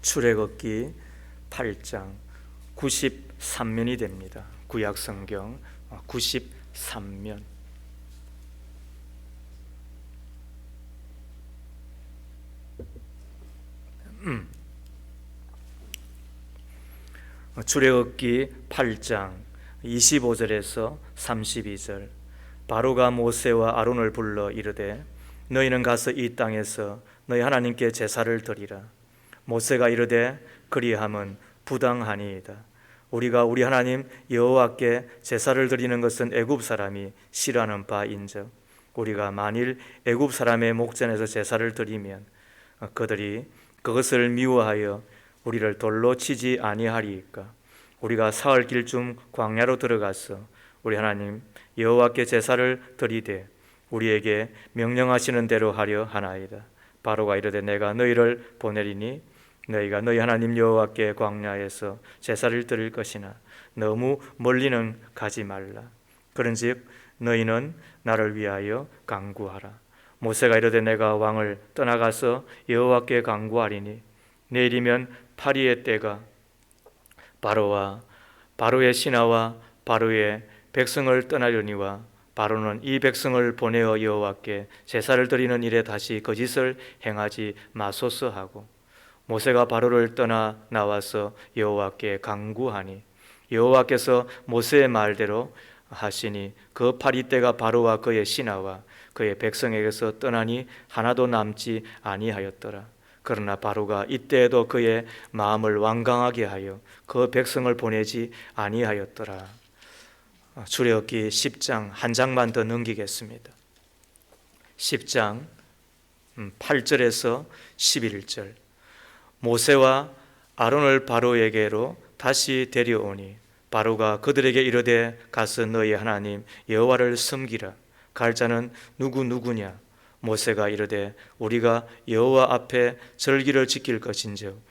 출애굽기 8장 93면이 됩니다. 구약성경 93면. 출애굽기 8장 25절에서 32절. 바로가 모세와 아론을 불러 이르되 너희는 가서 이 땅에서 너희 하나님께 제사를 드리라. 모세가 이르되 그리함은 부당하니이다. 우리가 우리 하나님 여호와께 제사를 드리는 것은 애굽 사람이 싫어하는 바인즉 우리가 만일 애굽 사람의 목전에서 제사를 드리면 그들이 그것을 미워하여 우리를 돌로 치지 아니하리이까. 우리가 사흘 길쯤 광야로 들어가서 우리 하나님 여호와께 제사를 드리되 우리에게 명령하시는 대로 하려 하나이다. 바로가 이르되 내가 너희를 보내리니 너희가 너희 하나님 여호와께 광야에서 제사를 드릴 것이나 너무 멀리는 가지 말라. 그런즉 너희는 나를 위하여 간구하라. 모세가 이르되 내가 왕을 떠나가서 여호와께 간구하리니 내일이면 파리의 때가 바로와 바로의 신하와 바로의 백성을 떠나려니와 바로는 이 백성을 보내어 여호와께 제사를 드리는 일에 다시 거짓을 행하지 마소서 하고 모세가 바로를 떠나 나와서 여호와께 간구하니 여호와께서 모세의 말대로 하시니 그 파리 때가 바로와 그의 신하와 그의 백성에게서 떠나니 하나도 남지 아니하였더라. 그러나 바로가 이때에도 그의 마음을 완강하게 하여 그 백성을 보내지 아니하였더라. 출애굽기 10장 한 장만 더 넘기겠습니다. 10장 8절에서 11절. 모세와 아론을 바로에게로 다시 데려오니 바로가 그들에게 이르되 가서 너희 하나님 여호와를 섬기라. 갈 자는 누구냐? 모세가 이르되 우리가 여호와 앞에 절기를 지킬 것인즉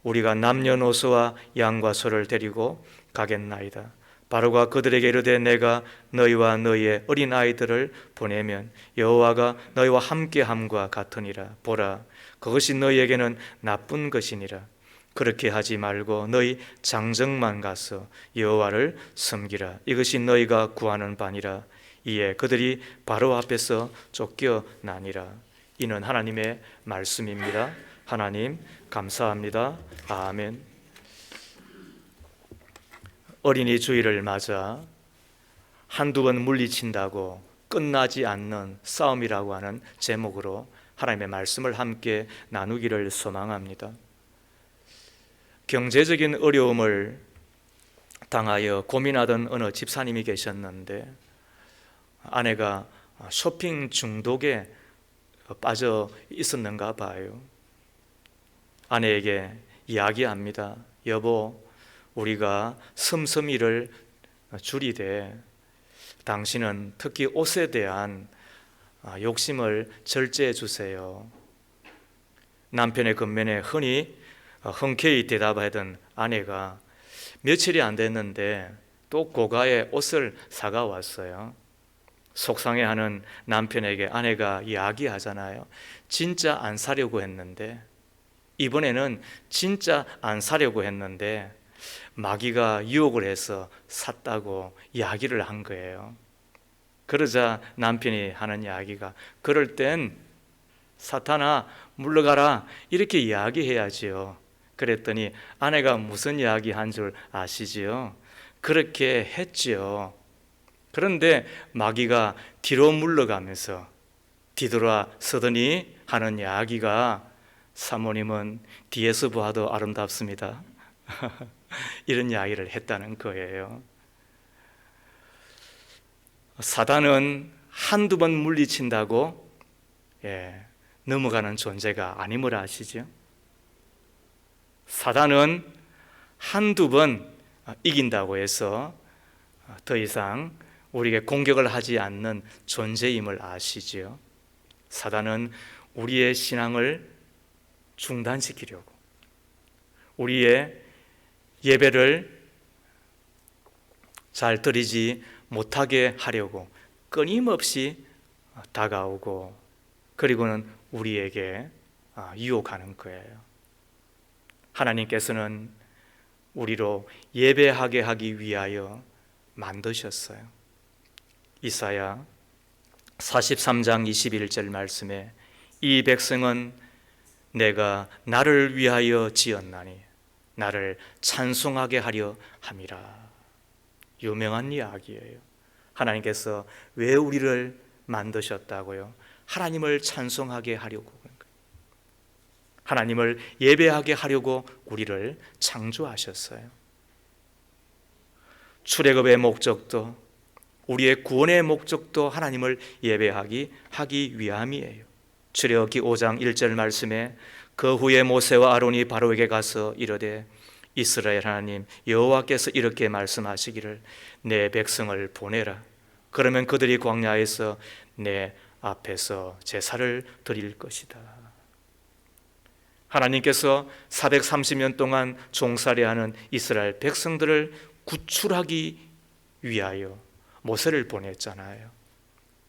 우리가 남녀노소와 양과 소를 데리고 가겠나이다. 바로가 그들에게 이르되 내가 너희와 너희의 어린 아이들을 보내면 여호와가 너희와 함께함과 같으니라. 보라, 그것이 너희에게는 나쁜 것이니라. 그렇게 하지 말고 너희 장정만 가서 여호와를 섬기라. 이것이 너희가 구하는 바니라. 이에 그들이 바로 앞에서 쫓겨나니라. 이는 하나님의 말씀입니다. 하나님 감사합니다. 아멘. 어린이 주일을 맞아 한두 번 물리친다고 끝나지 않는 싸움이라고 하는 제목으로 하나님의 말씀을 함께 나누기를 소망합니다. 경제적인 어려움을 당하여 고민하던 어느 집사님이 계셨는데 아내가 쇼핑 중독에 빠져 있었는가 봐요. 아내에게 이야기합니다. 여보, 우리가 씀씀이를 줄이되 당신은 특히 옷에 대한 욕심을 절제해 주세요. 남편의 건면에 흔쾌히 대답하던 아내가 며칠이 안 됐는데 또 고가의 옷을 사가 왔어요. 속상해하는 남편에게 아내가 이야기하잖아요. 진짜 안 사려고 했는데, 이번에는 진짜 안 사려고 했는데 마귀가 유혹을 해서 샀다고 이야기를 한 거예요. 그러자 남편이 하는 이야기가 그럴 땐 사탄아 물러가라 이렇게 이야기해야지요. 그랬더니 아내가 무슨 이야기 한 줄 아시지요? 그렇게 했지요. 그런데 마귀가 뒤로 물러가면서 뒤돌아서더니 하는 이야기가 사모님은 뒤에서 보아도 아름답습니다. 이런 이야기를 했다는 거예요. 사단은 한두 번 물리친다고 넘어가는 존재가 아님을 아시죠? 사단은 한두 번 이긴다고 해서 더 이상 우리에게 공격을 하지 않는 존재임을 아시죠? 사단은 우리의 신앙을 중단시키려고, 우리의 예배를 잘 드리지 못하게 하려고 끊임없이 다가오고 그리고는 우리에게 유혹하는 거예요. 하나님께서는 우리로 예배하게 하기 위하여 만드셨어요. 이사야 43장 21절 말씀에 이 백성은 내가 나를 위하여 지었나니 나를 찬송하게 하려 함이라. 유명한 이야기예요. 하나님께서 왜 우리를 만드셨다고요? 하나님을 찬송하게 하려고 그런 거예요. 하나님을 예배하게 하려고 우리를 창조하셨어요. 출애굽의 목적도, 우리의 구원의 목적도 하나님을 예배하기 위함이에요. 출애굽기 5장 1절 말씀에 그 후에 모세와 아론이 바로에게 가서 이르되 이스라엘 하나님 여호와께서 이렇게 말씀하시기를 내 백성을 보내라. 그러면 그들이 광야에서 내 앞에서 제사를 드릴 것이다. 하나님께서 430년 동안 종살이하는 이스라엘 백성들을 구출하기 위하여 모세를 보냈잖아요.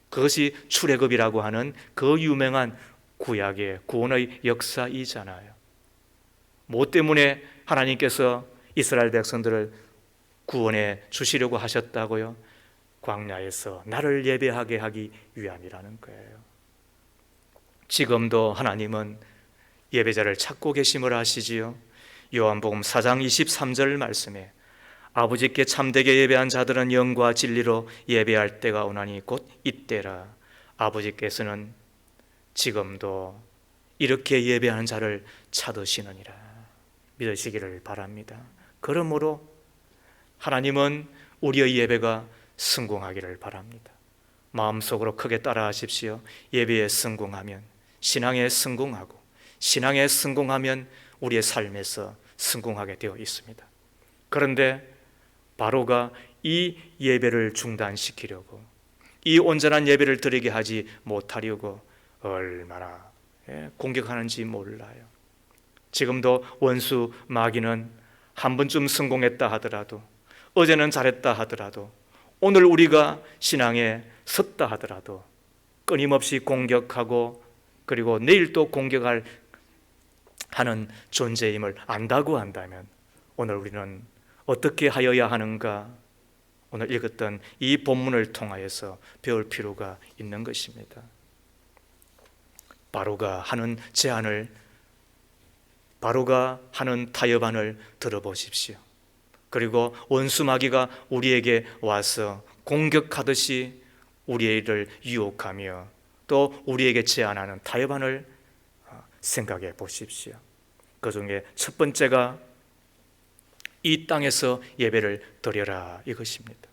그것이 출애굽이라고 하는 그 유명한 구약의 구원의 역사이잖아요. 뭐 때문에 하나님께서 이스라엘 백성들을 구원해 주시려고 하셨다고요? 광야에서 나를 예배하게 하기 위함이라는 거예요. 지금도 하나님은 예배자를 찾고 계심을 아시지요? 요한복음 4장 23절 말씀에 아버지께 참되게 예배한 자들은 영과 진리로 예배할 때가 오나니 곧 이때라. 아버지께서는 지금도 이렇게 예배하는 자를 찾으시느니라. 믿으시기를 바랍니다. 그러므로 하나님은 우리의 예배가 성공하기를 바랍니다. 마음속으로 크게 따라하십시오. 예배에 성공하면 신앙에 성공하고, 신앙에 성공하면 우리의 삶에서 성공하게 되어 있습니다. 그런데 바로가 이 예배를 중단시키려고, 이 온전한 예배를 드리게 하지 못하려고 얼마나 공격하는지 몰라요. 지금도 원수 마귀는 한 번쯤 성공했다 하더라도, 어제는 잘했다 하더라도, 오늘 우리가 신앙에 섰다 하더라도 끊임없이 공격하고, 그리고 내일 또 공격할 하는 존재임을 안다고 한다면 오늘 우리는 어떻게 하여야 하는가? 오늘 읽었던 이 본문을 통하여서 배울 필요가 있는 것입니다. 바로가 하는 제안을, 바로가 하는 타협안을 들어보십시오. 그리고 원수 마귀가 우리에게 와서 공격하듯이 우리를 유혹하며 또 우리에게 제안하는 타협안을 생각해 보십시오. 그 중에 첫 번째가 이 땅에서 예배를 드려라 이것입니다.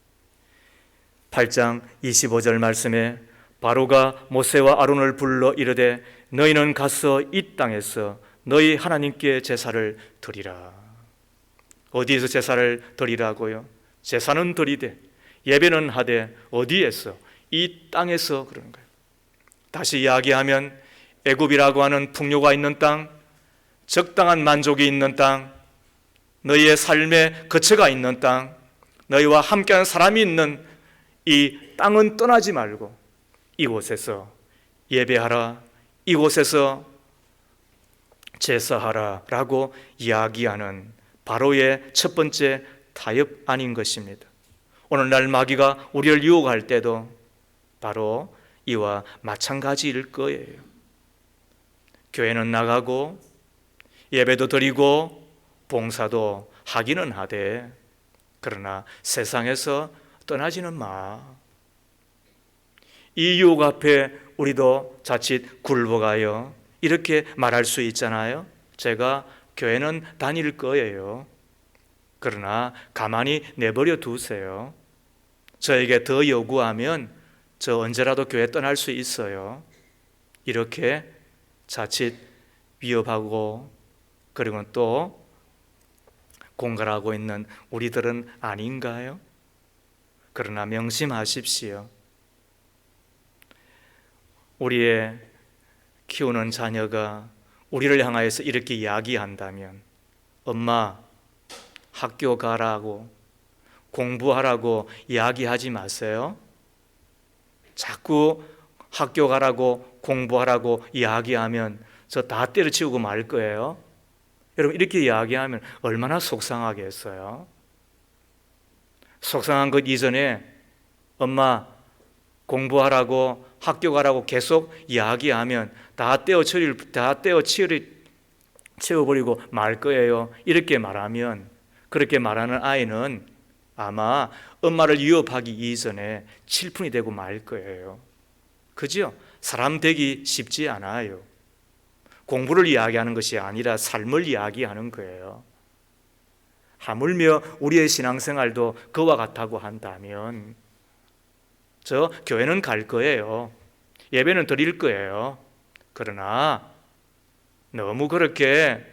8장 25절 말씀에 바로가 모세와 아론을 불러 이르되 너희는 가서 이 땅에서 너희 하나님께 제사를 드리라. 어디에서 제사를 드리라고요? 제사는 드리되 예배는 하되 어디에서? 이 땅에서 그러는 거예요. 다시 이야기하면 애굽이라고 하는 풍요가 있는 땅, 적당한 만족이 있는 땅, 너희의 삶의 거처가 있는 땅, 너희와 함께하는 사람이 있는 이 땅은 떠나지 말고 이곳에서 예배하라, 이곳에서 제사하라 라고 이야기하는 바로의 첫 번째 타협안인 것입니다. 오늘날 마귀가 우리를 유혹할 때도 바로 이와 마찬가지일 거예요. 교회는 나가고 예배도 드리고 봉사도 하기는 하되 그러나 세상에서 떠나지는 마. 이 유혹 앞에 우리도 자칫 굴복하여 이렇게 말할 수 있잖아요. 제가 교회는 다닐 거예요. 그러나 가만히 내버려 두세요. 저에게 더 요구하면 저 언제라도 교회 떠날 수 있어요. 이렇게 자칫 위협하고 그리고 또 공갈하고 있는 우리들은 아닌가요? 그러나 명심하십시오. 우리의 키우는 자녀가 우리를 향하여서 이렇게 이야기한다면 엄마 학교 가라고 공부하라고 이야기하지 마세요. 자꾸 학교 가라고 공부하라고 이야기하면 저 다 때려치우고 말 거예요. 여러분 이렇게 이야기하면 얼마나 속상하겠어요? 속상한 것 이전에 엄마 공부하라고 학교 가라고 계속 이야기하면 다 채워버리고 말 거예요. 이렇게 말하면, 그렇게 말하는 아이는 아마 엄마를 위협하기 이전에 칠푼이 되고 말 거예요. 그죠? 사람 되기 쉽지 않아요. 공부를 이야기하는 것이 아니라 삶을 이야기하는 거예요. 하물며 우리의 신앙생활도 그와 같다고 한다면 저 교회는 갈 거예요. 예배는 드릴 거예요. 그러나 너무 그렇게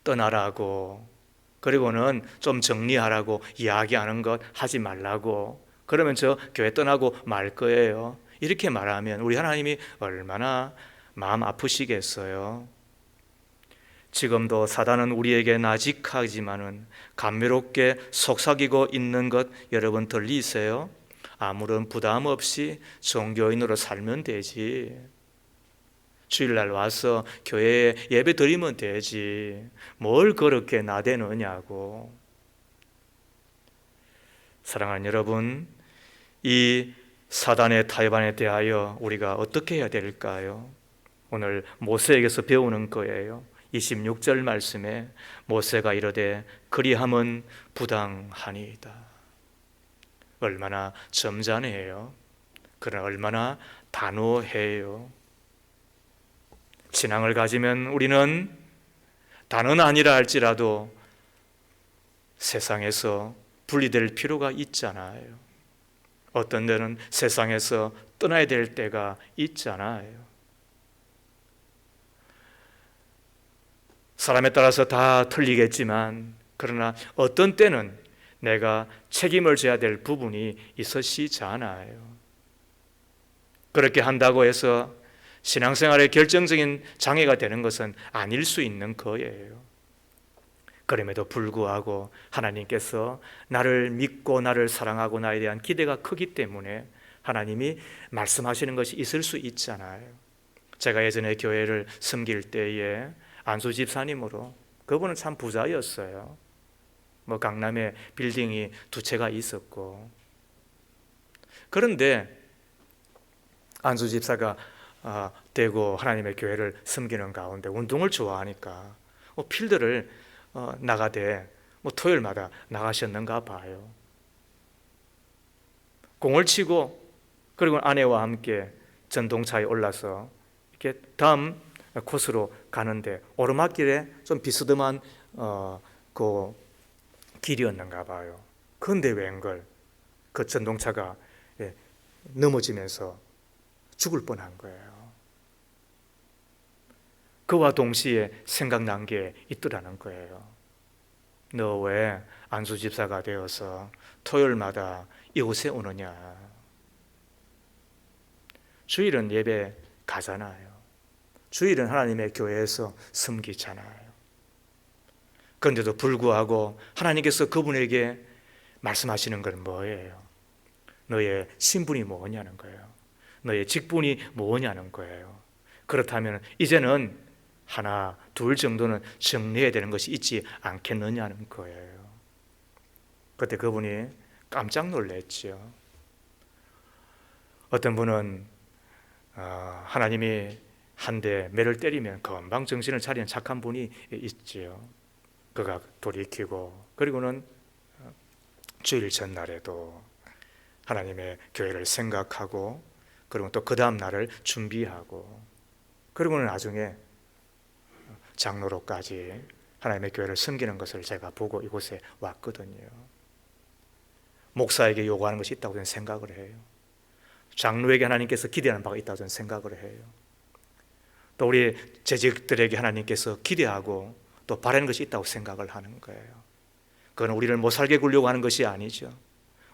떠나라고, 그리고는 좀 정리하라고 이야기하는 것 하지 말라고, 그러면 저 교회 떠나고 말 거예요. 이렇게 말하면 우리 하나님이 얼마나 마음 아프시겠어요. 지금도 사단은 우리에게 나직하지만은 감미롭게 속삭이고 있는 것 여러분 들리세요? 아무런 부담 없이 종교인으로 살면 되지. 주일날 와서 교회에 예배 드리면 되지. 뭘 그렇게 나대느냐고. 사랑하는 여러분, 이 사단의 타협안에 대하여 우리가 어떻게 해야 될까요? 오늘 모세에게서 배우는 거예요. 26절 말씀에 모세가 이르되 그리함은 부당하니이다. 얼마나 점잖해요. 그러나 얼마나 단호해요. 신앙을 가지면 우리는 단은 아니라 할지라도 세상에서 분리될 필요가 있잖아요. 어떤 데는 세상에서 떠나야 될 때가 있잖아요. 사람에 따라서 다 틀리겠지만, 그러나 어떤 때는 내가 책임을 져야 될 부분이 있으시잖아요. 그렇게 한다고 해서 신앙생활에 결정적인 장애가 되는 것은 아닐 수 있는 거예요. 그럼에도 불구하고 하나님께서 나를 믿고 나를 사랑하고 나에 대한 기대가 크기 때문에 하나님이 말씀하시는 것이 있을 수 있잖아요. 제가 예전에 교회를 섬길 때에 안수 집사님으로, 그분은 참 부자였어요. 강남에 빌딩이 2채가 있었고, 그런데 안수 집사가 되고 하나님의 교회를 섬기는 가운데 운동을 좋아하니까 필드를 나가되 토요일마다 나가셨는가 봐요. 공을 치고, 그리고 아내와 함께 전동차에 올라서 이렇게 다음 코스로 가는데 오르막길에 좀 비스듬한 그 길이었는가 봐요. 그런데 웬걸 그 전동차가 넘어지면서 죽을 뻔한 거예요. 그와 동시에 생각난 게 있더라는 거예요. 너 왜 안수 집사가 되어서 토요일마다 이곳에 오느냐? 주일은 예배 가잖아요. 주일은 하나님의 교회에서 섬기잖아요. 그런데도 불구하고 하나님께서 그분에게 말씀하시는 건 뭐예요? 너의 신분이 뭐냐는 거예요. 너의 직분이 뭐냐는 거예요. 그렇다면 이제는 하나, 둘 정도는 정리해야 되는 것이 있지 않겠느냐는 거예요. 그때 그분이 깜짝 놀랐죠. 어떤 분은 하나님이 한 대 매를 때리면 금방 정신을 차리는 착한 분이 있지요. 그가 돌이키고, 그리고는 주일 전날에도 하나님의 교회를 생각하고, 그리고 또 그 다음 날을 준비하고, 그리고는 나중에 장로로까지 하나님의 교회를 섬기는 것을 제가 보고 이곳에 왔거든요. 목사에게 요구하는 것이 있다고 저는 생각을 해요. 장로에게 하나님께서 기대하는 바가 있다고 저는 생각을 해요. 또 우리 재직들에게 하나님께서 기대하고 또 바라는 것이 있다고 생각을 하는 거예요. 그건 우리를 못 살게 굴려고 하는 것이 아니죠.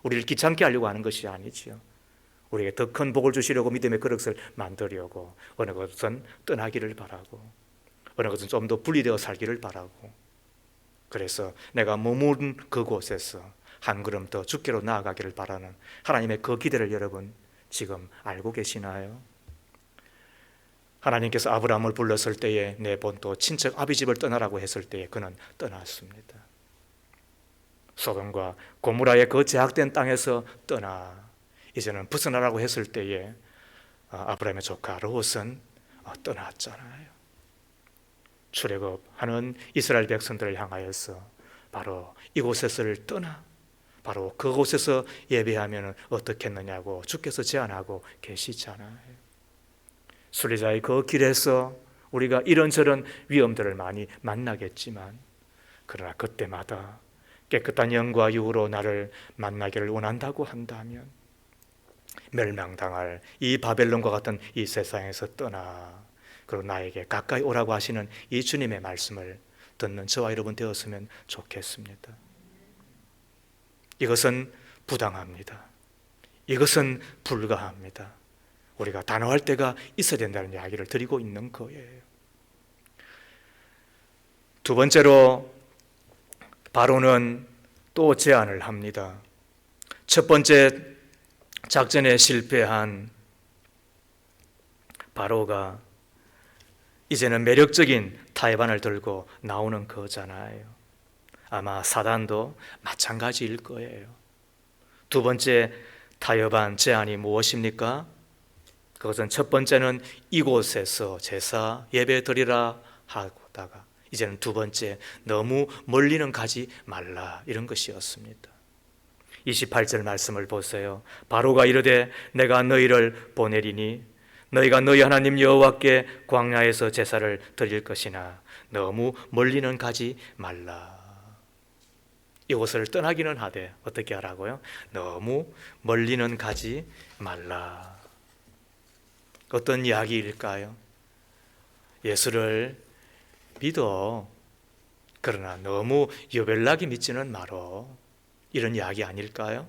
우리를 귀찮게 하려고 하는 것이 아니죠. 우리에게 더 큰 복을 주시려고 믿음의 그릇을 만들려고, 어느 것은 떠나기를 바라고, 어느 것은 좀 더 분리되어 살기를 바라고, 그래서 내가 머무른 그곳에서 한 걸음 더 주께로 나아가기를 바라는 하나님의 그 기대를 여러분 지금 알고 계시나요? 하나님께서 아브라함을 불렀을 때에 내 본토 친척 아비집을 떠나라고 했을 때에 그는 떠났습니다. 소돔과 고모라의 그 제약된 땅에서 떠나 이제는 벗어나라고 했을 때에 아브라함의 조카 롯은 떠났잖아요. 출애굽하는 이스라엘 백성들을 향하여서 바로 이곳에서를 떠나 바로 그곳에서 예배하면 어떻겠느냐고 주께서 제안하고 계시잖아요. 순례자의 그 길에서 우리가 이런저런 위험들을 많이 만나겠지만 그러나 그때마다 깨끗한 영과 육으로 나를 만나기를 원한다고 한다면 멸망당할 이 바벨론과 같은 이 세상에서 떠나 그리고 나에게 가까이 오라고 하시는 이 주님의 말씀을 듣는 저와 여러분 되었으면 좋겠습니다. 이것은 부당합니다. 이것은 불가합니다. 우리가 단호할 때가 있어야 된다는 이야기를 드리고 있는 거예요. 두 번째로 바로는 또 제안을 합니다. 첫 번째 작전에 실패한 바로가 이제는 매력적인 타협안을 들고 나오는 거잖아요. 아마 사단도 마찬가지일 거예요. 두 번째 타협안 제안이 무엇입니까? 그것은 첫 번째는 이곳에서 제사 예배 드리라 하다가 이제는 두 번째 너무 멀리는 가지 말라 이런 것이었습니다. 28절 말씀을 보세요. 바로가 이르되 내가 너희를 보내리니 너희가 너희 하나님 여호와께 광야에서 제사를 드릴 것이나 너무 멀리는 가지 말라. 이곳을 떠나기는 하되 어떻게 하라고요? 너무 멀리는 가지 말라. 어떤 이야기일까요? 예수를 믿어. 그러나 너무 유별나게 믿지는 말어. 이런 이야기 아닐까요?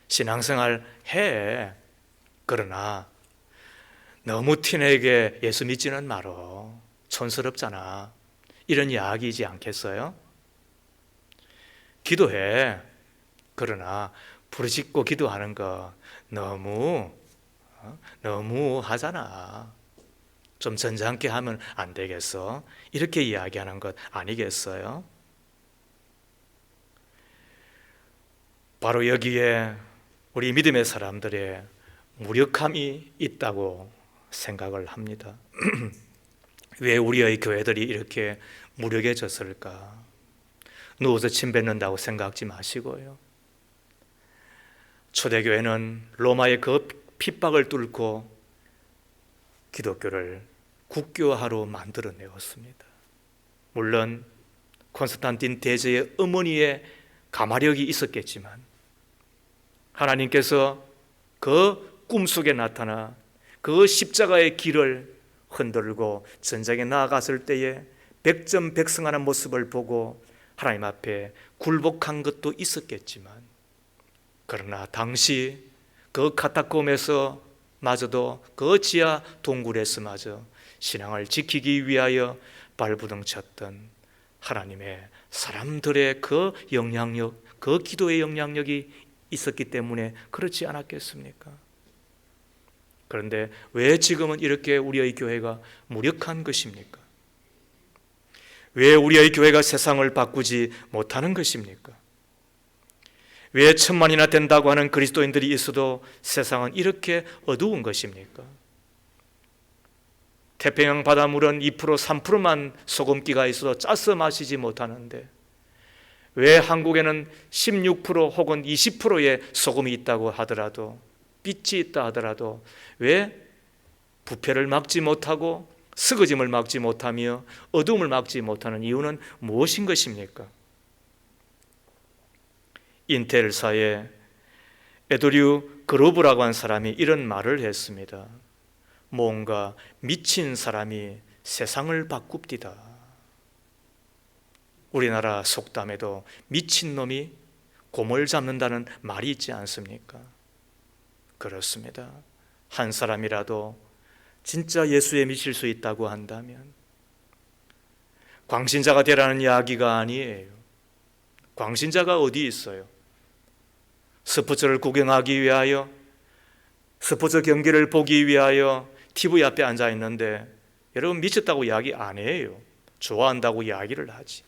신앙생활 해. 그러나 너무 티내게 예수 믿지는 말어. 촌스럽잖아. 이런 이야기이지 않겠어요? 기도해. 그러나 부르짖고 기도하는 거 너무 하잖아. 좀 점잖게 하면 안 되겠어? 이렇게 이야기하는 것 아니겠어요? 바로 여기에 우리 믿음의 사람들의 무력함이 있다고 생각을 합니다. 왜 우리의 교회들이 이렇게 무력해졌을까? 누워서 침 뱉는다고 생각하지 마시고요. 초대교회는 로마의 그 핍박을 뚫고 기독교를 국교화로 만들어내었습니다. 물론 콘스탄틴 대제의 어머니의 가마력이 있었겠지만 하나님께서 그 꿈속에 나타나 그 십자가의 길을 흔들고 전쟁에 나아갔을 때에 백전백승하는 모습을 보고 하나님 앞에 굴복한 것도 있었겠지만 그러나 당시 그 카타콤에서 마저도 그 지하 동굴에서마저 신앙을 지키기 위하여 발부둥쳤던 하나님의 사람들의 그 영향력, 그 기도의 영향력이 있었기 때문에 그렇지 않았겠습니까? 그런데 왜 지금은 이렇게 우리의 교회가 무력한 것입니까? 왜 우리의 교회가 세상을 바꾸지 못하는 것입니까? 왜 1000만이나 된다고 하는 그리스도인들이 있어도 세상은 이렇게 어두운 것입니까? 태평양 바닷물은 2% 3%만 소금기가 있어도 짜서 마시지 못하는데 왜 한국에는 16% 혹은 20%의 소금이 있다고 하더라도 빛이 있다 하더라도 왜 부패를 막지 못하고 스그짐을 막지 못하며 어둠을 막지 못하는 이유는 무엇인 것입니까? 인텔사의 에드류 그로브라고 한 사람이 이런 말을 했습니다. 뭔가 미친 사람이 세상을 바꿉디다. 우리나라 속담에도 미친놈이 곰을 잡는다는 말이 있지 않습니까? 그렇습니다. 한 사람이라도 진짜 예수에 미칠 수 있다고 한다면 광신자가 되라는 이야기가 아니에요. 광신자가 어디 있어요? 스포츠를 구경하기 위하여, 스포츠 경기를 보기 위하여 TV 앞에 앉아 있는데 여러분 미쳤다고 이야기 안 해요. 좋아한다고 이야기를 하지.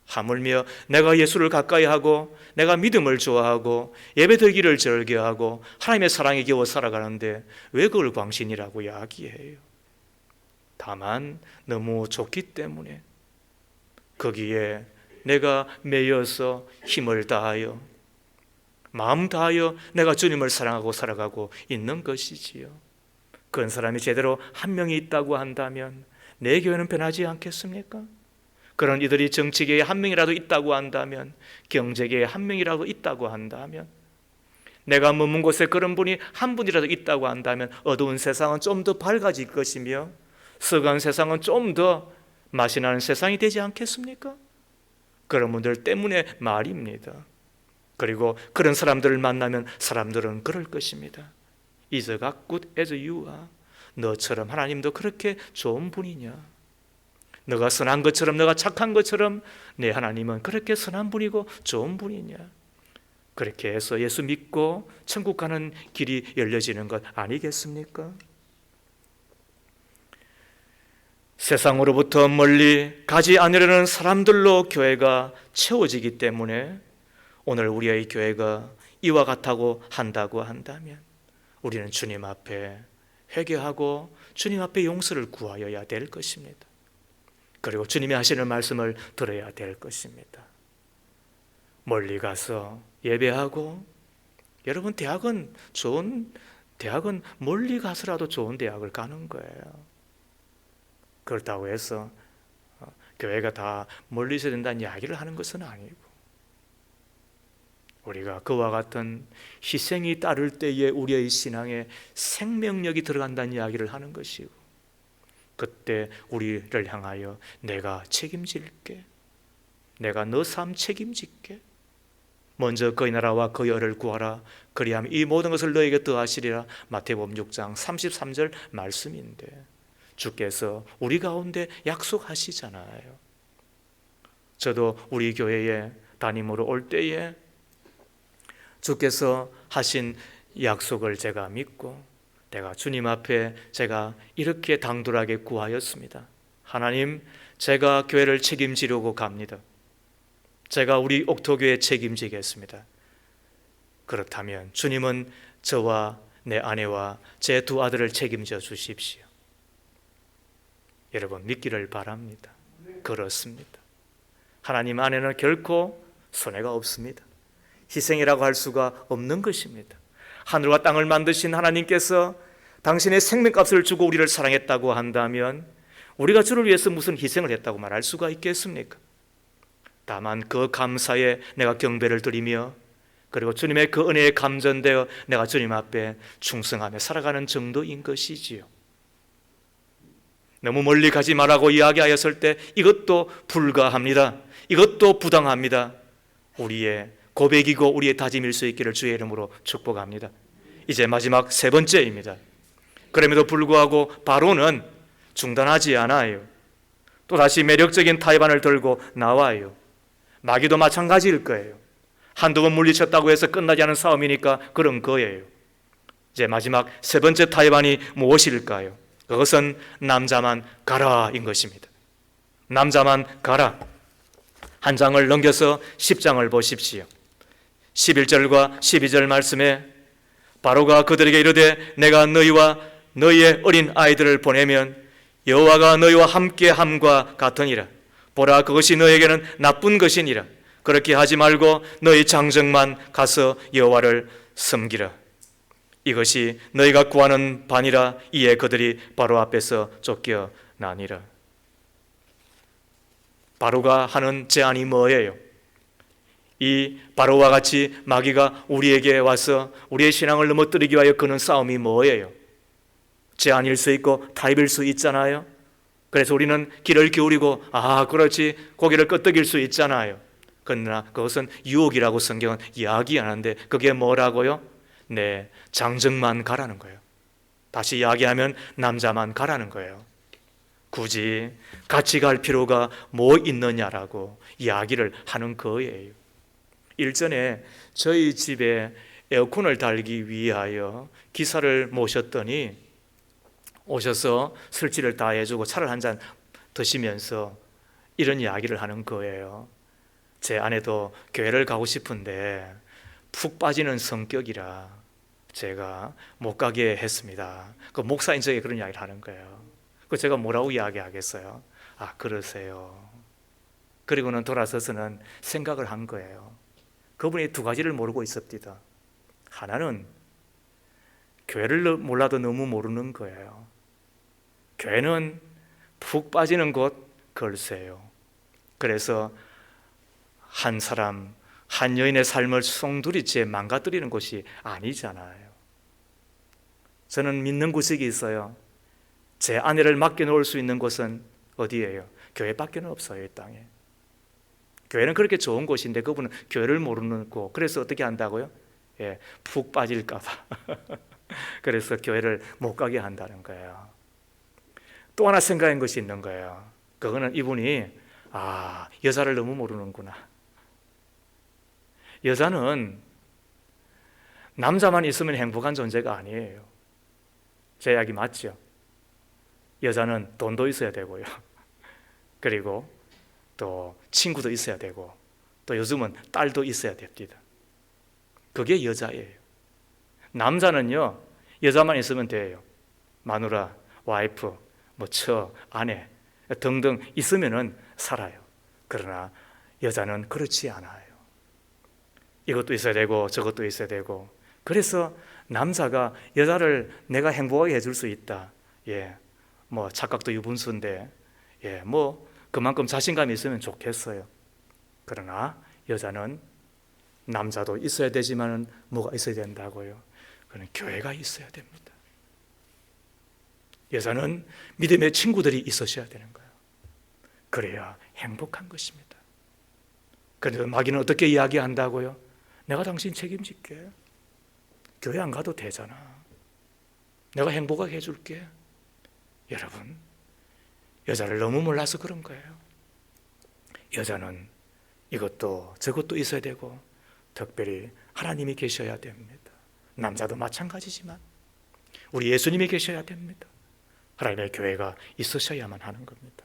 하물며 내가 예수를 가까이 하고 내가 믿음을 좋아하고 예배드리기를 즐겨하고 하나님의 사랑에 겨워 살아가는데 왜 그걸 광신이라고 이야기해요? 다만 너무 좋기 때문에 거기에 내가 매여서 힘을 다하여 마음 다하여 내가 주님을 사랑하고 살아가고 있는 것이지요. 그런 사람이 제대로 한 명이 있다고 한다면 내 교회는 변하지 않겠습니까? 그런 이들이 정치계에 한 명이라도 있다고 한다면, 경제계에 한 명이라도 있다고 한다면, 내가 머문 곳에 그런 분이 한 분이라도 있다고 한다면 어두운 세상은 좀 더 밝아질 것이며 썩은 세상은 좀 더 맛이 나는 세상이 되지 않겠습니까? 그런 분들 때문에 말입니다. 그리고 그런 사람들을 만나면 사람들은 그럴 것입니다. Is God good as you are? 너처럼 하나님도 그렇게 좋은 분이냐? 너가 선한 것처럼, 너가 착한 것처럼 내 하나님은 그렇게 선한 분이고 좋은 분이냐? 그렇게 해서 예수 믿고 천국 가는 길이 열려지는 것 아니겠습니까? 세상으로부터 멀리 가지 않으려는 사람들로 교회가 채워지기 때문에 오늘 우리의 교회가 이와 같다고 한다고 한다면 우리는 주님 앞에 회개하고 주님 앞에 용서를 구하여야 될 것입니다. 그리고 주님이 하시는 말씀을 들어야 될 것입니다. 멀리 가서 예배하고, 여러분 대학은 멀리 가서라도 좋은 대학을 가는 거예요. 그렇다고 해서 교회가 다 멀리 있어야 된다는 이야기를 하는 것은 아니고, 우리가 그와 같은 희생이 따를 때에 우리의 신앙에 생명력이 들어간다는 이야기를 하는 것이고, 그때 우리를 향하여 내가 책임질게, 내가 너 삶 책임질게, 먼저 그의 나라와 그의 의를 구하라, 그리하면 이 모든 것을 너에게 더하시리라. 마태복음 6장 33절 말씀인데 주께서 우리 가운데 약속하시잖아요. 저도 우리 교회에 담임으로 올 때에 주께서 하신 약속을 제가 믿고 내가 주님 앞에 제가 이렇게 당돌하게 구하였습니다. 하나님, 제가 교회를 책임지려고 갑니다. 제가 우리 옥토교회 책임지겠습니다. 그렇다면 주님은 저와 내 아내와 제 두 아들을 책임져 주십시오. 여러분 믿기를 바랍니다. 그렇습니다. 하나님 안에는 결코 손해가 없습니다. 희생이라고 할 수가 없는 것입니다. 하늘과 땅을 만드신 하나님께서 당신의 생명값을 주고 우리를 사랑했다고 한다면 우리가 주를 위해서 무슨 희생을 했다고 말할 수가 있겠습니까? 다만 그 감사에 내가 경배를 드리며 그리고 주님의 그 은혜에 감전되어 내가 주님 앞에 충성하며 살아가는 정도인 것이지요. 너무 멀리 가지 말라고 이야기하였을 때 이것도 불가합니다. 이것도 부당합니다. 우리의 고백이고 우리의 다짐일 수 있기를 주의 이름으로 축복합니다. 이제 마지막 세 번째입니다. 그럼에도 불구하고 바로는 중단하지 않아요. 또다시 매력적인 타이반을 들고 나와요. 마귀도 마찬가지일 거예요. 한두 번 물리쳤다고 해서 끝나지 않은 싸움이니까 그런 거예요. 이제 마지막 세 번째 타이반이 무엇일까요? 그것은 남자만 가라인 것입니다. 남자만 가라. 한 장을 넘겨서 10장을 보십시오. 11절과 12절 말씀에 바로가 그들에게 이르되 내가 너희와 너희의 어린 아이들을 보내면 여호와가 너희와 함께 함과 같으니라. 보라, 그것이 너희에게는 나쁜 것이니라. 그렇게 하지 말고 너희 장정만 가서 여호와를 섬기라. 이것이 너희가 구하는 바니라. 이에 그들이 바로 앞에서 쫓겨나니라. 바로가 하는 제안이 뭐예요? 이 바로와 같이 마귀가 우리에게 와서 우리의 신앙을 넘어뜨리기 위하여 그는 싸움이 뭐예요? 제안일 수 있고 타입일 수 있잖아요. 그래서 우리는 귀를 기울이고 그렇지, 고개를 끄덕일 수 있잖아요. 그러나 그것은 유혹이라고 성경은 이야기하는데 그게 뭐라고요? 네, 장정만 가라는 거예요. 다시 이야기하면 남자만 가라는 거예요. 굳이 같이 갈 필요가 뭐 있느냐라고 이야기를 하는 거예요. 일전에 저희 집에 에어컨을 달기 위하여 기사를 모셨더니 오셔서 설치를 다 해주고 차를 한 잔 드시면서 이런 이야기를 하는 거예요. 제 아내도 교회를 가고 싶은데 푹 빠지는 성격이라 제가 못 가게 했습니다. 그 목사인 저에게 그런 이야기를 하는 거예요. 그 제가 뭐라고 이야기하겠어요? 아, 그러세요. 그리고는 돌아서서는 생각을 한 거예요. 그분이 두 가지를 모르고 있었습니다. 하나는 교회를 몰라도 너무 모르는 거예요. 교회는 푹 빠지는 곳 걸세요. 그래서 한 사람, 한 여인의 삶을 송두리째 망가뜨리는 곳이 아니잖아요. 저는 믿는 구석이 있어요. 제 아내를 맡겨놓을 수 있는 곳은 어디예요? 교회밖에 없어요, 이 땅에. 교회는 그렇게 좋은 곳인데 그분은 교회를 모르는 곳. 그래서 어떻게 한다고요? 푹 빠질까 봐. 그래서 교회를 못 가게 한다는 거예요. 또 하나 생각한 것이 있는 거예요. 그거는 이분이 여자를 너무 모르는구나. 여자는 남자만 있으면 행복한 존재가 아니에요. 제 이야기 맞죠? 여자는 돈도 있어야 되고요. 그리고 또 친구도 있어야 되고 또 요즘은 딸도 있어야 됩니다. 그게 여자예요. 남자는요, 여자만 있으면 돼요. 마누라, 와이프, 처, 아내 등등 있으면은 살아요. 그러나 여자는 그렇지 않아요. 이것도 있어야 되고 저것도 있어야 되고. 그래서 남자가 여자를 내가 행복하게 해줄 수 있다. 착각도 유분수인데, 그만큼 자신감이 있으면 좋겠어요. 그러나 여자는 남자도 있어야 되지만 뭐가 있어야 된다고요? 그는 교회가 있어야 됩니다. 여자는 믿음의 친구들이 있으셔야 되는 거예요. 그래야 행복한 것입니다. 그런데 마귀는 어떻게 이야기한다고요? 내가 당신 책임질게. 교회 안 가도 되잖아. 내가 행복하게 해줄게. 여러분, 여자를 너무 몰라서 그런 거예요. 여자는 이것도 저것도 있어야 되고 특별히 하나님이 계셔야 됩니다. 남자도 마찬가지지만 우리 예수님이 계셔야 됩니다. 하나님의 교회가 있으셔야만 하는 겁니다.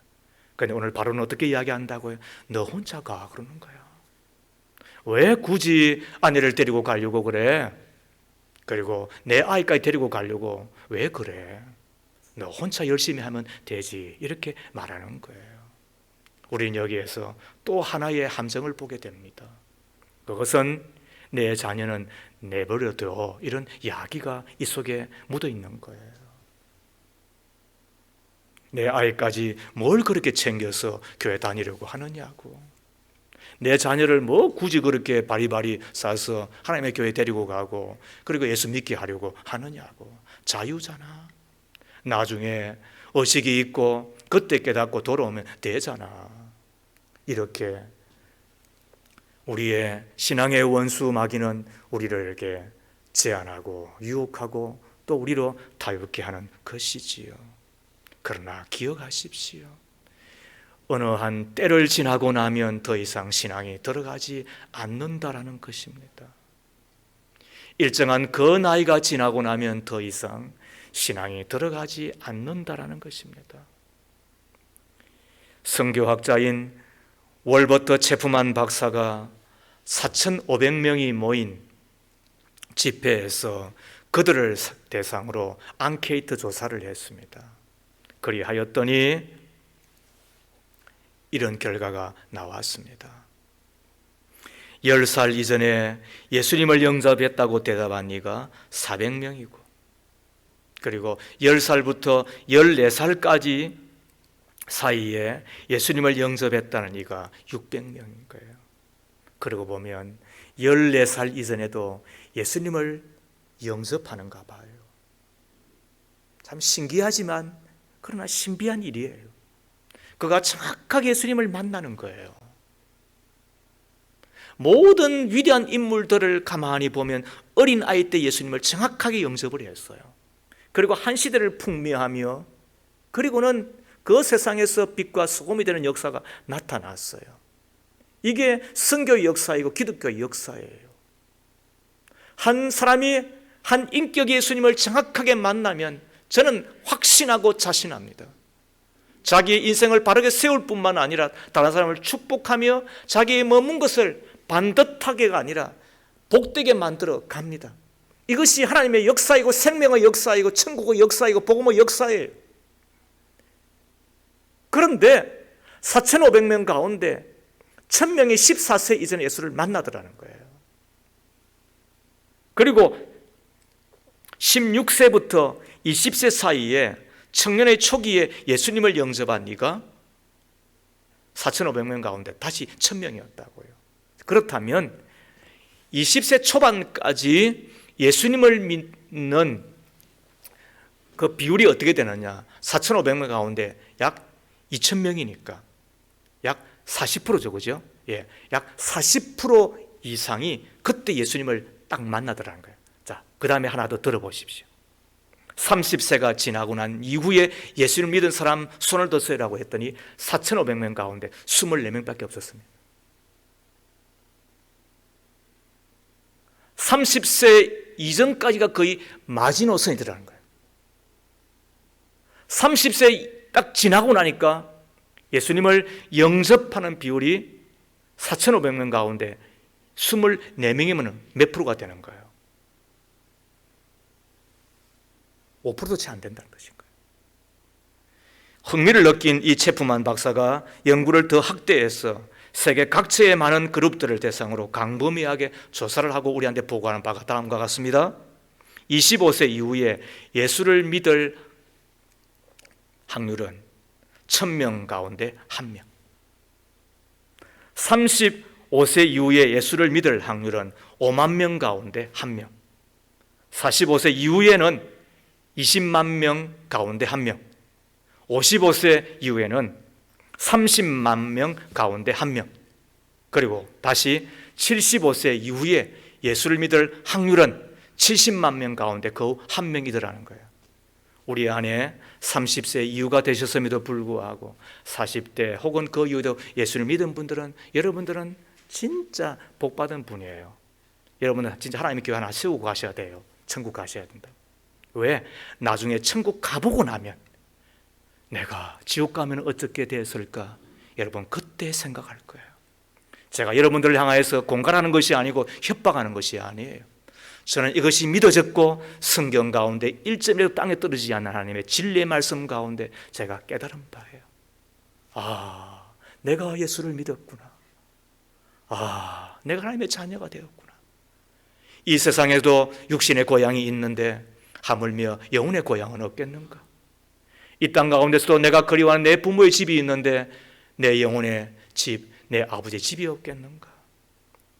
그런데 오늘 바로는 어떻게 이야기한다고요? 너 혼자 가 그러는 거야. 왜 굳이 아내를 데리고 가려고 그래? 그리고 내 아이까지 데리고 가려고 왜 그래? 너 혼자 열심히 하면 되지. 이렇게 말하는 거예요. 우리는 여기에서 또 하나의 함정을 보게 됩니다. 그것은 내 자녀는 내버려둬. 이런 이야기가 이 속에 묻어 있는 거예요. 내 아이까지 뭘 그렇게 챙겨서 교회 다니려고 하느냐고. 내 자녀를 뭐 굳이 그렇게 바리바리 싸서 하나님의 교회 데리고 가고 그리고 예수 믿게 하려고 하느냐고. 자유잖아. 나중에 의식이 있고 그때 깨닫고 돌아오면 되잖아. 이렇게 우리의 신앙의 원수 마귀는 우리를 이렇게 제한하고 유혹하고 또 우리로 타협케 하는 것이지요. 그러나 기억하십시오. 어느 한 때를 지나고 나면 더 이상 신앙이 들어가지 않는다라는 것입니다. 일정한 그 나이가 지나고 나면 더 이상 신앙이 들어가지 않는다라는 것입니다. 성교학자인 월버터 체프만 박사가 4,500명이 모인 집회에서 그들을 대상으로 앙케이트 조사를 했습니다. 그리하였더니 이런 결과가 나왔습니다. 10살 이전에 예수님을 영접했다고 대답한 이가 400명이고 그리고 10살부터 14살까지 사이에 예수님을 영접했다는 이가 600명인 거예요. 그러고 보면 14살 이전에도 예수님을 영접하는가 봐요. 참 신기하지만 그러나 신비한 일이에요. 그가 정확하게 예수님을 만나는 거예요. 모든 위대한 인물들을 가만히 보면 어린 아이 때 예수님을 정확하게 영접을 했어요. 그리고 한 시대를 풍미하며 그리고는 그 세상에서 빛과 소금이 되는 역사가 나타났어요. 이게 선교의 역사이고 기독교의 역사예요. 한 사람이 한 인격의 예수님을 정확하게 만나면 저는 확신하고 자신합니다. 자기의 인생을 바르게 세울 뿐만 아니라 다른 사람을 축복하며 자기의 머문 것을 반듯하게가 아니라 복되게 만들어 갑니다. 이것이 하나님의 역사이고 생명의 역사이고 천국의 역사이고 복음의 역사예요. 그런데 4,500명 가운데 1,000명이 14세 이전에 예수를 만나더라는 거예요. 그리고 16세부터 20세 사이에 청년의 초기에 예수님을 영접한 이가 4,500명 가운데 다시 1,000명이었다고요. 그렇다면 20세 초반까지 예수님을 믿는 그 비율이 어떻게 되느냐? 4,500명 가운데 약 2,000명이니까 약 40%죠, 그죠? 예, 약 40% 이상이 그때 예수님을 딱 만나더라는 거예요. 자, 그 다음에 하나 더 들어보십시오. 30세가 지나고 난 이후에 예수를 믿은 사람 손을 드세요라고 했더니 4,500명 가운데 24명밖에 없었습니다. 30세 이전까지가 거의 마지노선이더라는 거예요. 30세 딱 지나고 나니까 예수님을 영접하는 비율이 4,500명 가운데 24명이면 몇 프로가 되는 거예요? 5%도 채 안 된다는 것인 거예요. 흥미를 느낀 이 체프만 박사가 연구를 더 확대해서 세계 각처의 많은 그룹들을 대상으로 광범위하게 조사를 하고 우리한테 보고하는 바가 다음과 같습니다. 25세 이후에 예수를 믿을 확률은 1,000명 가운데 1명. 35세 이후에 예수를 믿을 확률은 5만 명 가운데 1명. 45세 이후에는 20만 명 가운데 1명. 55세 이후에는 30만 명 가운데 1명. 그리고 다시 75세 이후에 예수를 믿을 확률은 70만 명 가운데 겨우 1명이더라는 거예요. 우리 안에 30세 이후가 되셨음에도 불구하고 40대 혹은 그 이후에도 예수를 믿은 분들은, 여러분들은 진짜 복받은 분이에요. 여러분은 진짜 하나님의 교회 하나 세우고 가셔야 돼요. 천국 가셔야 된다. 왜? 나중에 천국 가보고 나면 내가 지옥 가면 어떻게 됐을까? 여러분 그때 생각할 거예요. 제가 여러분들을 향하여서 공갈하는 것이 아니고 협박하는 것이 아니에요. 저는 이것이 믿어졌고 성경 가운데 1점이라도 땅에 떨어지지 않는 하나님의 진리의 말씀 가운데 제가 깨달은 바예요. 아, 내가 예수를 믿었구나. 아, 내가 하나님의 자녀가 되었구나. 이 세상에도 육신의 고향이 있는데 하물며 영혼의 고향은 없겠는가? 이 땅 가운데서도 내가 그리워하는 내 부모의 집이 있는데 내 영혼의 집, 내 아버지의 집이 없겠는가?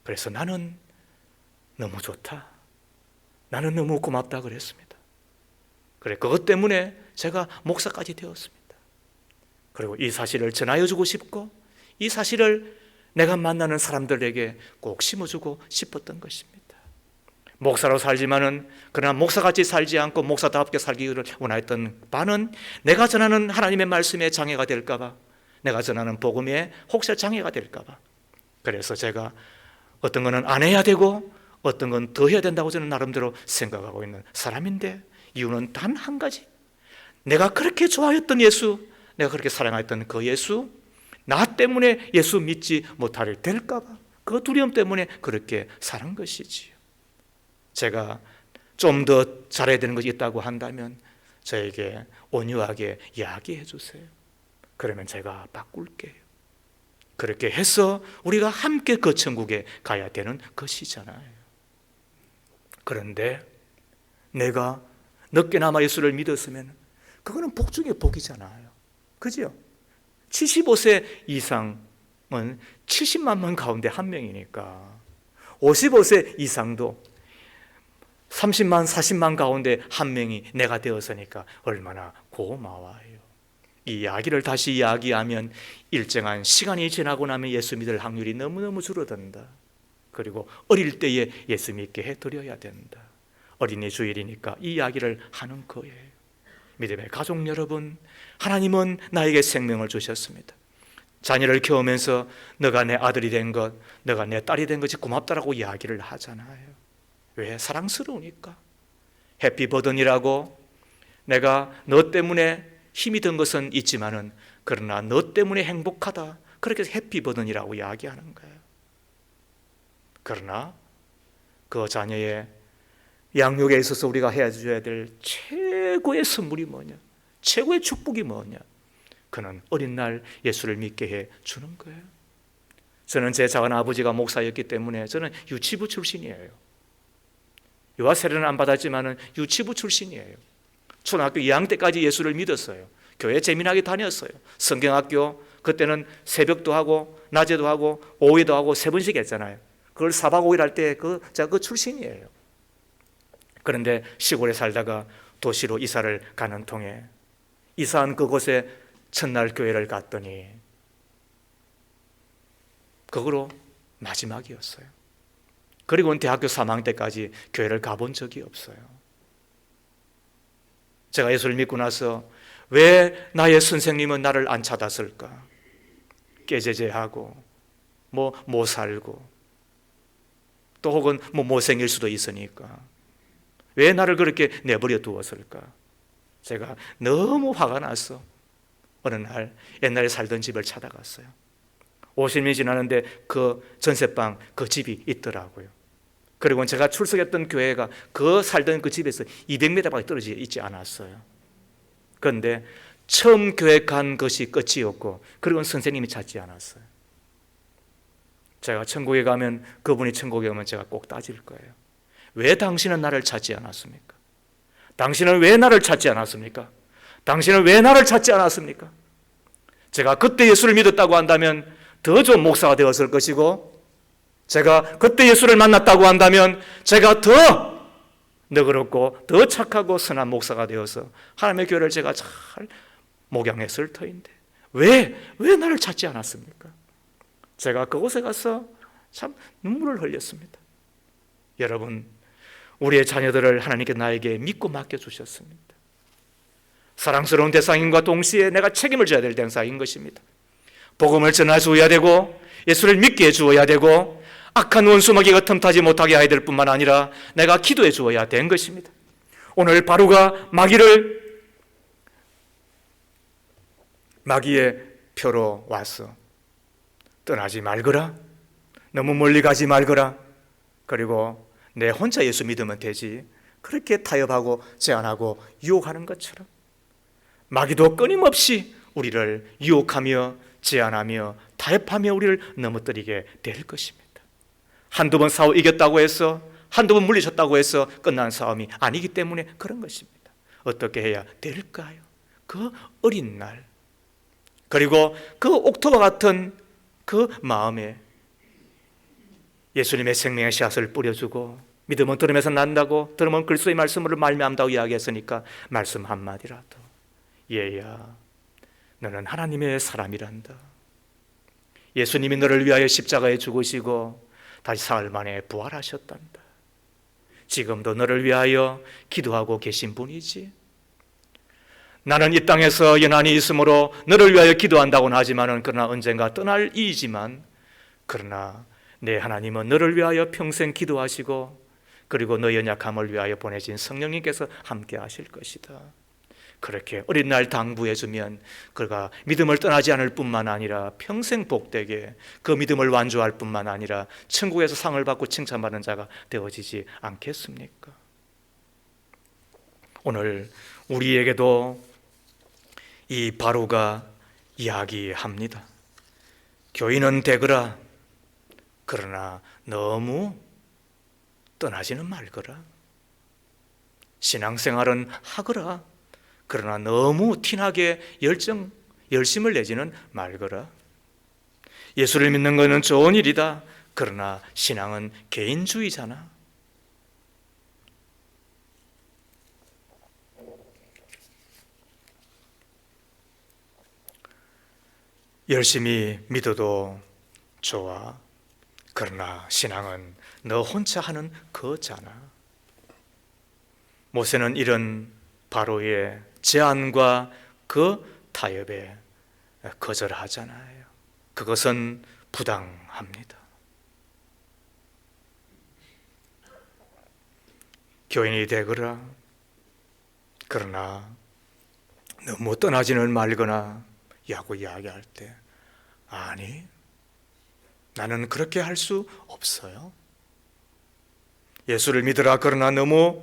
그래서 나는 너무 좋다. 나는 너무 고맙다 그랬습니다. 그래, 그것 때문에 제가 목사까지 되었습니다. 그리고 이 사실을 전하여주고 싶고 이 사실을 내가 만나는 사람들에게 꼭 심어주고 싶었던 것입니다. 목사로 살지만은 그러나 목사같이 살지 않고 목사답게 살기를 원하였던 바는 내가 전하는 하나님의 말씀에 장애가 될까 봐, 내가 전하는 복음에 혹시 장애가 될까 봐. 그래서 제가 어떤 거는 안 해야 되고 어떤 건 더 해야 된다고 저는 나름대로 생각하고 있는 사람인데, 이유는 단 한 가지. 내가 그렇게 좋아했던 예수, 내가 그렇게 사랑했던 그 예수, 나 때문에 예수 믿지 못하게 될까 봐, 그 두려움 때문에 그렇게 사는 것이지요. 제가 좀 더 잘해야 되는 것이 있다고 한다면 저에게 온유하게 이야기해 주세요. 그러면 제가 바꿀게요. 그렇게 해서 우리가 함께 그 천국에 가야 되는 것이잖아요. 그런데 내가 늦게나마 예수를 믿었으면 그거는 복 중에 복이잖아요. 그죠? 75세 이상은 70만 명 가운데 1명이니까 55세 이상도 30만, 40만 가운데 1명이 내가 되었으니까 얼마나 고마워요. 이 이야기를 다시 이야기하면 일정한 시간이 지나고 나면 예수 믿을 확률이 너무너무 줄어든다. 그리고 어릴 때에 예수 믿게 해드려야 된다. 어린이 주일이니까 이 이야기를 하는 거예요. 믿음의 가족 여러분, 하나님은 나에게 생명을 주셨습니다. 자녀를 키우면서 너가 내 아들이 된 것, 너가 내 딸이 된 것이 고맙다라고 이야기를 하잖아요. 왜? 사랑스러우니까. 해피 버든이라고 내가 너 때문에 힘이 든 것은 있지만은 그러나 너 때문에 행복하다. 그렇게 해서 해피버든이라고 이야기하는 거예요. 그러나 그 자녀의 양육에 있어서 우리가 해줘야 될 최고의 선물이 뭐냐? 최고의 축복이 뭐냐? 그는 어린 날 예수를 믿게 해 주는 거예요. 저는 제 작은 아버지가 목사였기 때문에 저는 유치부 출신이에요. 유아 세례는 안 받았지만은 유치부 출신이에요. 초등학교 2학년 때까지 예수를 믿었어요. 교회 재미나게 다녔어요. 성경학교 그때는 새벽도 하고 낮에도 하고 오후에도 하고 3번씩 했잖아요. 그걸 4박 5일 할 때 제가 그 출신이에요. 그런데 시골에 살다가 도시로 이사를 가는 통에 이사한 그곳에 첫날 교회를 갔더니 그거로 마지막이었어요. 그리고는 대학교 3학년 때까지 교회를 가본 적이 없어요. 제가 예수를 믿고 나서 왜 나의 선생님은 나를 안 찾았을까? 깨제제하고 못 살고 또 혹은 못생길 수도 있으니까 왜 나를 그렇게 내버려 두었을까? 제가 너무 화가 났어. 어느 날 옛날에 살던 집을 찾아갔어요. 50년이 지나는데 그 전세방 그 집이 있더라고요. 그리고 제가 출석했던 교회가 그 살던 그 집에서 200m밖에 떨어져 있지 않았어요. 그런데 처음 교회 간 것이 끝이었고 그리고는 선생님이 찾지 않았어요. 제가 천국에 가면 그분이 천국에 오면 제가 꼭 따질 거예요. 왜 당신은 나를 찾지 않았습니까? 당신은 왜 나를 찾지 않았습니까? 당신은 왜 나를 찾지 않았습니까? 제가 그때 예수를 믿었다고 한다면 더 좋은 목사가 되었을 것이고 제가 그때 예수를 만났다고 한다면 제가 더 너그럽고 더 착하고 선한 목사가 되어서 하나님의 교회를 제가 잘 목양했을 터인데 왜 나를 찾지 않았습니까? 제가 그곳에 가서 참 눈물을 흘렸습니다. 여러분, 우리의 자녀들을 하나님께 나에게 믿고 맡겨주셨습니다. 사랑스러운 대상인과 동시에 내가 책임을 져야 될 대상인 것입니다. 복음을 전해 주어야 되고 예수를 믿게 해주어야 되고 악한 원수 마귀가 틈타지 못하게 해야 될 뿐만 아니라 내가 기도해 주어야 된 것입니다. 오늘 바로가 마귀의 표로 와서 떠나지 말거라, 너무 멀리 가지 말거라, 그리고 내 혼자 예수 믿으면 되지, 그렇게 타협하고 제안하고 유혹하는 것처럼 마귀도 끊임없이 우리를 유혹하며 제안하며 타협하며 우리를 넘어뜨리게 될 것입니다. 한두 번 싸워 이겼다고 해서 한두 번 물리쳤다고 해서 끝난 싸움이 아니기 때문에 그런 것입니다. 어떻게 해야 될까요? 그 어린 날 그리고 그 옥토와 같은 그 마음에 예수님의 생명의 씨앗을 뿌려주고 믿음은 들음에서 난다고 들음은 그리스도의 말씀으로 말미암다고 이야기했으니까 말씀 한마디라도 얘야 너는 하나님의 사람이란다. 예수님이 너를 위하여 십자가에 죽으시고 다시 사흘 만에 부활하셨단다. 지금도 너를 위하여 기도하고 계신 분이지. 나는 이 땅에서 연한이 있으므로 너를 위하여 기도한다고는 하지만 그러나 언젠가 떠날 이지만 그러나 내 하나님은 너를 위하여 평생 기도하시고 그리고 너의 연약함을 위하여 보내신 성령님께서 함께 하실 것이다. 그렇게 어린 날 당부해주면 그가 믿음을 떠나지 않을 뿐만 아니라 평생 복되게 그 믿음을 완주할 뿐만 아니라 천국에서 상을 받고 칭찬받는 자가 되어지지 않겠습니까? 오늘 우리에게도 이 바로가 이야기합니다. 교인은 되거라. 그러나 너무 떠나지는 말거라. 신앙생활은 하거라. 그러나 너무 티나게 열심을 내지는 말거라. 예수를 믿는 것은 좋은 일이다. 그러나 신앙은 개인주의잖아. 열심히 믿어도 좋아. 그러나 신앙은 너 혼자 하는 거잖아. 모세는 이런 바로의 제안과 그 타협에 거절하잖아요. 그것은 부당합니다. 교인이 되거라. 그러나 너무 떠나지는 말거나 야구 이야기할 때 아니, 나는 그렇게 할 수 없어요. 예수를 믿으라. 그러나 너무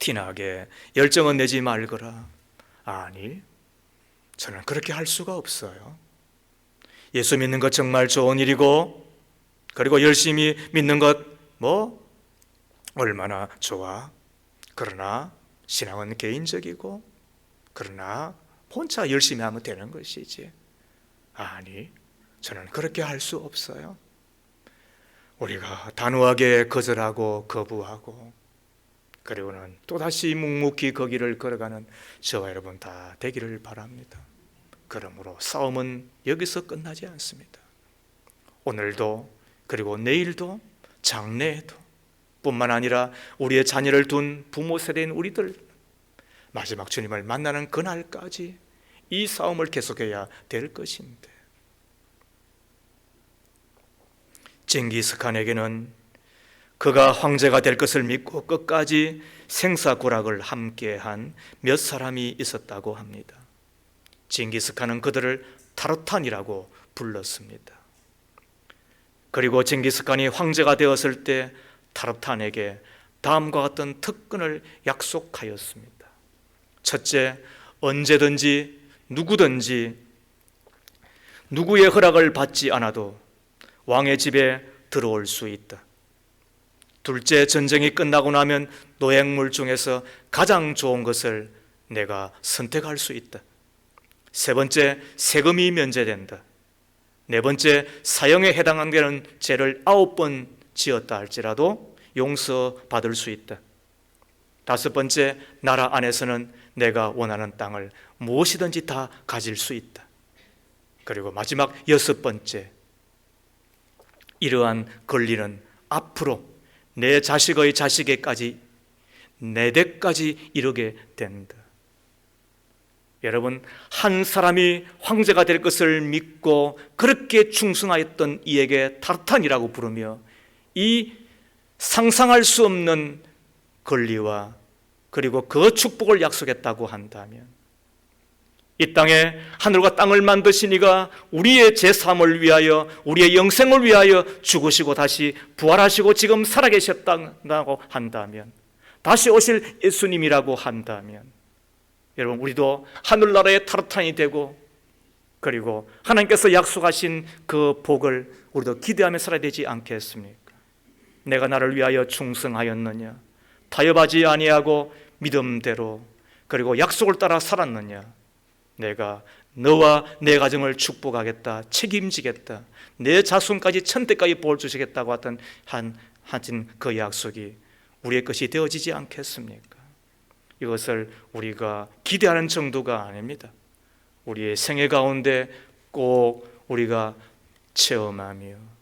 티나게 열정은 내지 말거라. 아니, 저는 그렇게 할 수가 없어요. 예수 믿는 것 정말 좋은 일이고, 그리고 열심히 믿는 것 얼마나 좋아. 그러나 신앙은 개인적이고, 그러나 혼자 열심히 하면 되는 것이지. 아니, 저는 그렇게 할 수 없어요. 우리가 단호하게 거절하고 거부하고, 그리고는 또다시 묵묵히 거기를 걸어가는 저와 여러분 다 되기를 바랍니다. 그러므로 싸움은 여기서 끝나지 않습니다. 오늘도, 그리고 내일도, 장래에도, 뿐만 아니라 우리의 자녀를 둔 부모 세대인 우리들, 마지막 주님을 만나는 그날까지 이 싸움을 계속해야 될 것인데, 징기스칸에게는 그가 황제가 될 것을 믿고 끝까지 생사고락을 함께한 몇 사람이 있었다고 합니다. 징기스칸은 그들을 타르탄이라고 불렀습니다. 그리고 징기스칸이 황제가 되었을 때 타르탄에게 다음과 같은 특권을 약속하였습니다. 첫째, 언제든지 누구든지 누구의 허락을 받지 않아도 왕의 집에 들어올 수 있다. 둘째, 전쟁이 끝나고 나면 노획물 중에서 가장 좋은 것을 내가 선택할 수 있다. 세 번째, 세금이 면제된다. 네 번째, 사형에 해당하는 죄를 9번 지었다 할지라도 용서받을 수 있다. 다섯 번째, 나라 안에서는 내가 원하는 땅을 무엇이든지 다 가질 수 있다. 그리고 마지막 여섯 번째, 이러한 권리는 앞으로 내 자식의 자식에까지, 내 대까지 이르게 된다. 여러분, 한 사람이 황제가 될 것을 믿고 그렇게 충성하였던 이에게 타르탄이라고 부르며 이 상상할 수 없는 권리와 그리고 그 축복을 약속했다고 한다면, 이 땅에 하늘과 땅을 만드신 이가 우리의 제3을 위하여, 우리의 영생을 위하여 죽으시고 다시 부활하시고 지금 살아계셨다고 한다면, 다시 오실 예수님이라고 한다면, 여러분, 우리도 하늘나라의 타르탄이 되고, 그리고 하나님께서 약속하신 그 복을 우리도 기대하며 살아야 되지 않겠습니까? 내가 나를 위하여 충성하였느냐, 타협하지 아니하고 믿음대로 그리고 약속을 따라 살았느냐, 내가 너와 내 가정을 축복하겠다, 책임지겠다, 내 자손까지 천대까지 복을 주시겠다고 하던 하신 그 약속이 우리의 것이 되어지지 않겠습니까? 이것을 우리가 기대하는 정도가 아닙니다. 우리의 생애 가운데 꼭 우리가 체험하며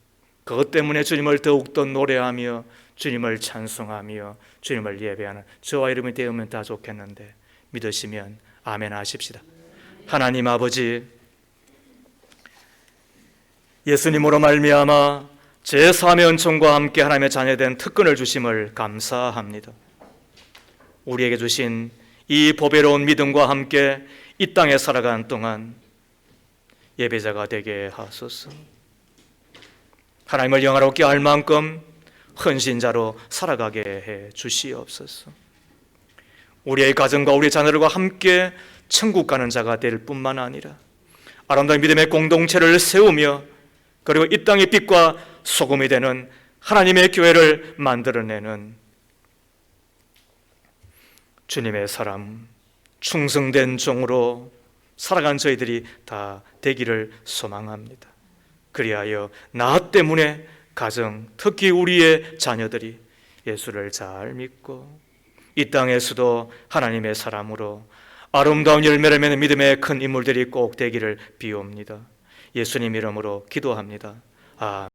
그것 때문에 주님을 더욱더 노래하며 주님을 찬송하며 주님을 예배하는 저와 여러분이 되면 다 좋겠는데, 믿으시면 아멘 하십시다. 하나님 아버지, 예수님으로 말미암아 제3의 은총과 함께 하나님의 자녀된 특권을 주심을 감사합니다. 우리에게 주신 이 보배로운 믿음과 함께 이 땅에 살아가는 동안 예배자가 되게 하소서. 하나님을 영화롭게 할 만큼 헌신자로 살아가게 해 주시옵소서. 우리의 가정과 우리 자녀들과 함께 천국 가는 자가 될 뿐만 아니라 아름다운 믿음의 공동체를 세우며 그리고 이 땅의 빛과 소금이 되는 하나님의 교회를 만들어내는 주님의 사람, 충성된 종으로 살아간 저희들이 다 되기를 소망합니다. 그리하여 나 때문에 가정, 특히 우리의 자녀들이 예수를 잘 믿고 이 땅에서도 하나님의 사람으로 아름다운 열매를 맺는 믿음의 큰 인물들이 꼭 되기를 비옵니다. 예수님 이름으로 기도합니다. 아멘.